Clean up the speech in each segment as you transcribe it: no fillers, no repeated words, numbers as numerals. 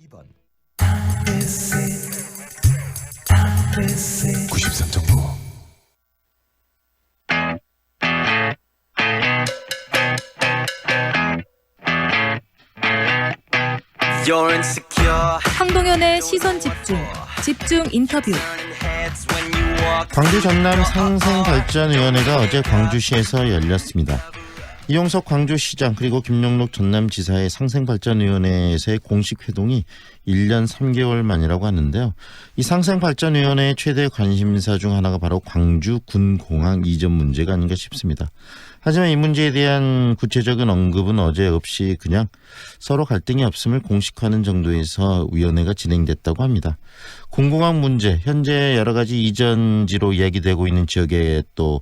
2번 93.9 황동현의 시선 집중 인터뷰. 광주 전남 상생발전위원회가 어제 광주시에서 열렸습니다. 이용석 광주시장 그리고 김영록 전남지사의 상생발전위원회에서의 공식 회동이 1년 3개월 만이라고 하는데요. 이 상생발전위원회의 최대 관심사 중 하나가 바로 광주 군공항 이전 문제가 아닌가 싶습니다. 하지만 이 문제에 대한 구체적인 언급은 어제 없이 그냥 서로 갈등이 없음을 공식화하는 정도에서 위원회가 진행됐다고 합니다. 군공항 문제, 현재 여러 가지 이전지로 이야기되고 있는 지역의 또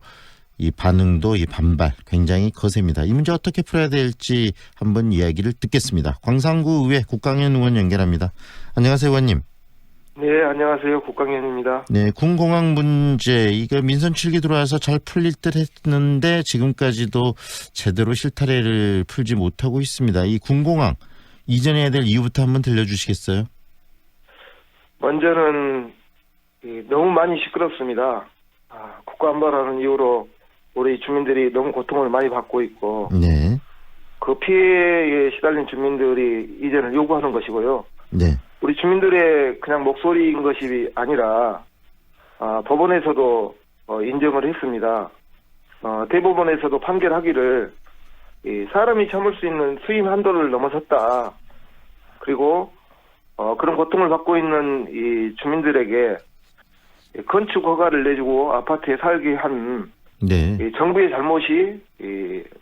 이 반응도 이 반발 굉장히 거셉니다. 이 문제 어떻게 풀어야 될지 한번 이야기를 듣겠습니다. 광산구 의회 국강현 의원 연결합니다. 안녕하세요, 의원님. 네, 안녕하세요. 국강현입니다. 네, 군공항 문제 이거 민선 7기 들어와서 잘 풀릴 듯 했는데 지금까지도 제대로 실타래를 풀지 못하고 있습니다. 이 군공항 이전해야 될 이유부터 한번 들려주시겠어요? 먼저는 너무 많이 시끄럽습니다. 국가안보라는 이유로 우리 주민들이 너무 고통을 많이 받고 있고 네. 그 피해에 시달린 주민들이 이전을 요구하는 것이고요. 네. 우리 주민들의 그냥 목소리인 것이 아니라 법원에서도 인정을 했습니다. 대법원에서도 판결하기를 사람이 참을 수 있는 수임 한도를 넘어섰다. 그리고 그런 고통을 받고 있는 이 주민들에게 건축 허가를 내주고 아파트에 살게 한 네. 정부의 잘못이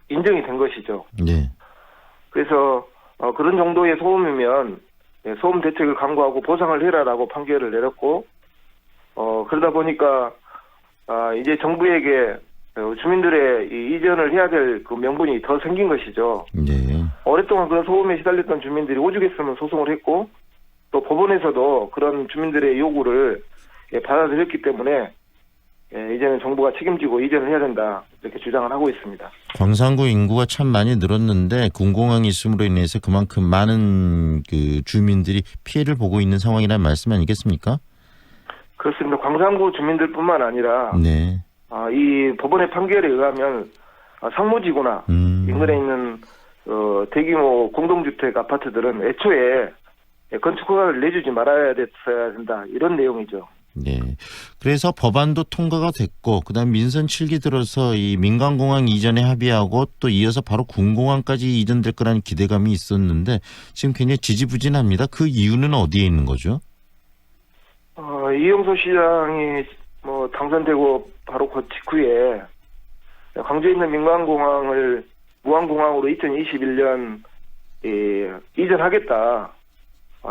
인정이 된 것이죠. 네. 그래서 그런 정도의 소음이면 소음 대책을 강구하고 보상을 해라라고 판결을 내렸고 그러다 보니까 이제 정부에게 주민들의 이전을 해야 될 그 명분이 더 생긴 것이죠. 네. 오랫동안 그런 소음에 시달렸던 주민들이 오죽했으면 소송을 했고 또 법원에서도 그런 주민들의 요구를 받아들였기 때문에 이제는 정부가 책임지고 이전을 해야 된다 이렇게 주장을 하고 있습니다. 광산구 인구가 참 많이 늘었는데 군공항이 있음으로 인해서 그만큼 많은 그 주민들이 피해를 보고 있는 상황이라는 말씀 아니겠습니까? 그렇습니다. 광산구 주민들뿐만 아니라 네. 이 법원의 판결에 의하면 상무지구나 인근에 있는 대규모 공동주택 아파트들은 애초에 건축 허가를 내주지 말아야 됐어야 된다 이런 내용이죠. 네. 그래서 법안도 통과가 됐고 그다음 민선 7기 들어서 이 민간공항 이전에 합의하고 또 이어서 바로 군공항까지 이전될 거라는 기대감이 있었는데 지금 굉장히 지지부진합니다. 그 이유는 어디에 있는 거죠? 이용석 시장이 당선되고 바로 그 직후에 광주에 있는 민간공항을 무한공항으로 2021년 이전하겠다.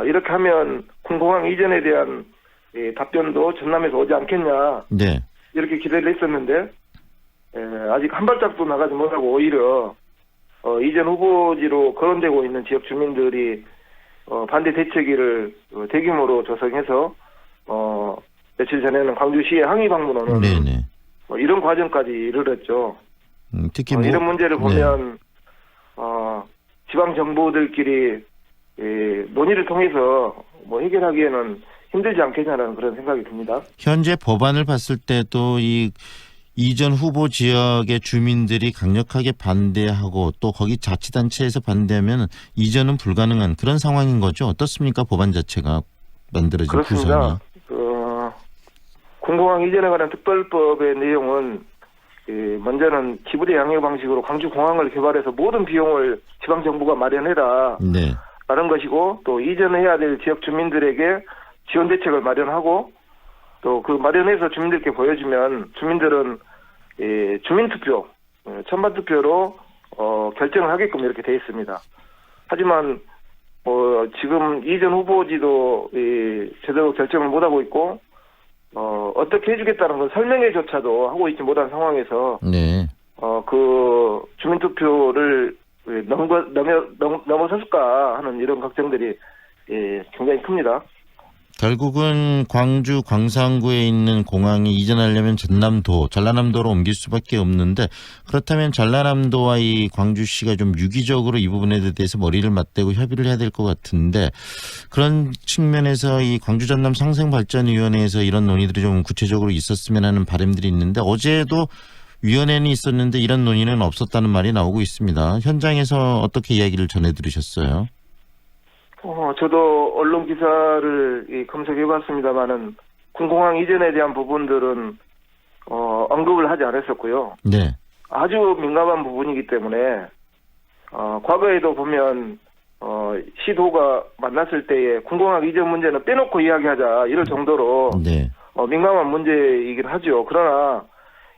이렇게 하면 군공항 이전에 대한 답변도 전남에서 오지 않겠냐. 네. 이렇게 기대를 했었는데 아직 한 발짝도 나가지 못하고 오히려 이전 후보지로 거론되고 있는 지역 주민들이 반대 대책위를 대규모로 조성해서 며칠 전에는 광주시에 항의 방문하는 네네. 이런 과정까지 이르렀죠. 특히 이런 문제를 보면 네. 지방 정부들끼리 논의를 통해서 해결하기에는 힘들지 않겠냐는 그런 생각이 듭니다. 현재 법안을 봤을 때도 이 이전 후보 지역의 주민들이 강력하게 반대하고 또 거기 자치단체에서 반대하면 이전은 불가능한 그런 상황인 거죠. 어떻습니까? 법안 자체가 만들어진 그렇습니다. 구성이. 군공항 이전에 관한 특별법의 내용은 먼저는 지불의 양육 방식으로 광주공항을 개발해서 모든 비용을 지방정부가 마련해라 네. 라는 것이고 또 이전해야 될 지역 주민들에게 지원 대책을 마련하고 또 그 마련해서 주민들께 보여주면 주민들은 주민투표, 찬반투표로 결정을 하게끔 이렇게 돼 있습니다. 하지만 지금 이전 후보지도 제대로 결정을 못하고 있고 어떻게 해주겠다는 건 설명회조차도 하고 있지 못한 상황에서 네. 그 주민투표를 넘어섰을까 하는 이런 걱정들이 굉장히 큽니다. 결국은 광주 광산구에 있는 공항이 이전하려면 전라남도로 옮길 수밖에 없는데 그렇다면 전라남도와 이 광주시가 좀 유기적으로 이 부분에 대해서 머리를 맞대고 협의를 해야 될 것 같은데 그런 측면에서 이 광주 전남 상생발전위원회에서 이런 논의들이 좀 구체적으로 있었으면 하는 바람들이 있는데 어제도 위원회는 있었는데 이런 논의는 없었다는 말이 나오고 있습니다. 현장에서 어떻게 이야기를 전해 들으셨어요? 저도 언론 기사를 검색해봤습니다만은 군공항 이전에 대한 부분들은 언급을 하지 않았었고요. 네. 아주 민감한 부분이기 때문에 과거에도 보면 시도가 만났을 때에 군공항 이전 문제는 빼놓고 이야기하자 이럴 정도로 네. 민감한 문제이긴 하죠. 그러나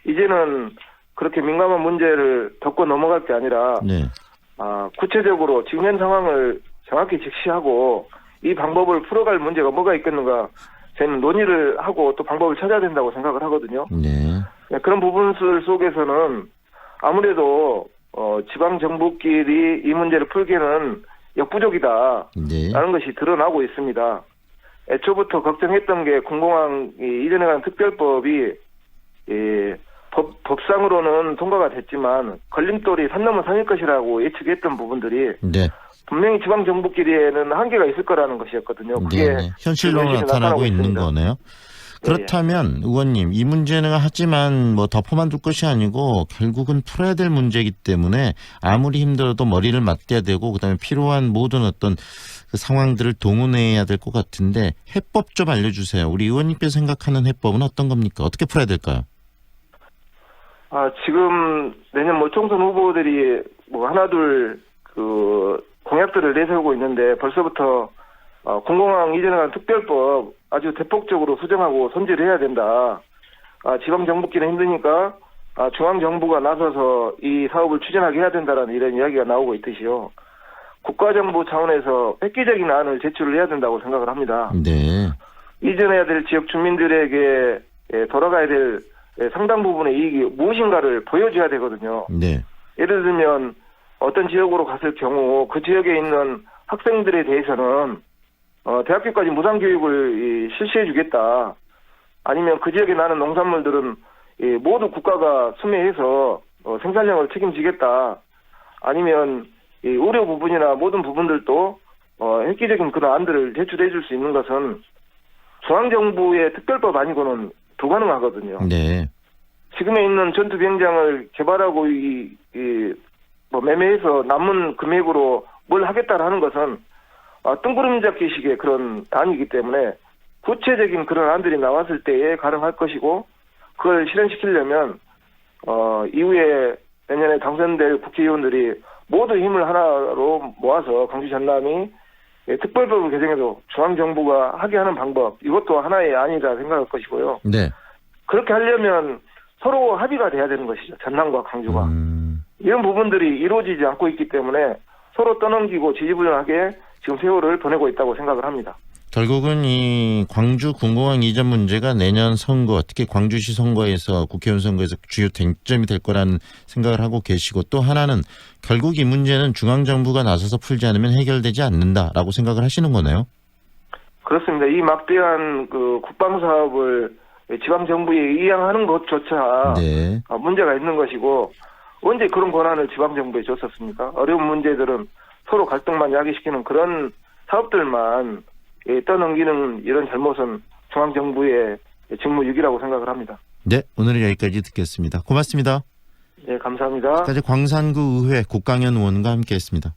이제는 그렇게 민감한 문제를 덮고 넘어갈 게 아니라 네. 구체적으로 지금 현 상황을 정확히 직시하고 이 방법을 풀어갈 문제가 뭐가 있겠는가 저는 논의를 하고 또 방법을 찾아야 된다고 생각을 하거든요. 네. 그런 부분들 속에서는 아무래도 지방 정부끼리 이 문제를 풀기에는 역부족이다 네. 라는 것이 드러나고 있습니다. 애초부터 걱정했던 게 군공항 이전에 관한 특별법이 법상으로는 통과가 됐지만 걸림돌이 산 넘어 산일 것이라고 예측했던 부분들이 네. 분명히 지방 정부끼리에는 한계가 있을 거라는 것이었거든요. 그게 네. 현실로 나타나고 있는 있습니다. 거네요. 그렇다면 의원님 이 문제는 하지만 뭐 덮어만 둘 것이 아니고 결국은 풀어야 될 문제이기 때문에 아무리 힘들어도 머리를 맞대야 되고 그다음에 필요한 모든 어떤 그 상황들을 동원해야 될 것 같은데 해법 좀 알려주세요. 우리 의원님께서 생각하는 해법은 어떤 겁니까? 어떻게 풀어야 될까요? 지금 내년 총선 후보들이 하나둘 공약들을 내세우고 있는데 벌써부터 군공항 이전에 관한 특별법 아주 대폭적으로 수정하고 손질을 해야 된다. 지방 정부끼리 힘드니까 중앙 정부가 나서서 이 사업을 추진하게 해야 된다라는 이런 이야기가 나오고 있듯이요. 국가정부 차원에서 획기적인 안을 제출을 해야 된다고 생각을 합니다. 네. 이전해야 될 지역 주민들에게 돌아가야 될 상당 부분의 이익이 무엇인가를 보여줘야 되거든요. 네. 예를 들면 어떤 지역으로 갔을 경우 그 지역에 있는 학생들에 대해서는 대학교까지 무상교육을 실시해주겠다. 아니면 그 지역에 나는 농산물들은 모두 국가가 수매해서 생산량을 책임지겠다. 아니면 의료 부분이나 모든 부분들도 획기적인 그런 안들을 제출해 줄 수 있는 것은 중앙정부의 특별법 아니고는 불가능하거든요. 네. 지금에 있는 전투 비행장을 개발하고 매매해서 남은 금액으로 뭘 하겠다라는 것은 뜬구름 잡기식의 그런 안이기 때문에 구체적인 그런 안들이 나왔을 때에 가능할 것이고 그걸 실현시키려면 이후에 내년에 당선될 국회의원들이 모두 힘을 하나로 모아서 광주 전남이 특별법을 개정해서 중앙정부가 하게 하는 방법 이것도 하나의 안이라 생각할 것이고요. 네. 그렇게 하려면 서로 합의가 돼야 되는 것이죠. 전남과 광주가. 이런 부분들이 이루어지지 않고 있기 때문에 서로 떠넘기고 지지부진하게 지금 세월을 보내고 있다고 생각을 합니다. 결국은 이 광주 군공항 이전 문제가 내년 선거, 특히 광주시 선거에서 국회의원 선거에서 주요 쟁점이 될 거라는 생각을 하고 계시고 또 하나는 결국 이 문제는 중앙정부가 나서서 풀지 않으면 해결되지 않는다라고 생각을 하시는 거네요. 그렇습니다. 이 막대한 국방 사업을 지방정부에 이양하는 것조차 네. 문제가 있는 것이고 언제 그런 권한을 지방정부에 줬었습니까? 어려운 문제들은 서로 갈등만 야기시키는 그런 사업들만 떠넘기는 이런 잘못은 중앙정부의 직무유기라고 생각을 합니다. 네, 오늘은 여기까지 듣겠습니다. 고맙습니다. 네, 감사합니다. 지금까지 광산구 의회 국강현 의원과 함께했습니다.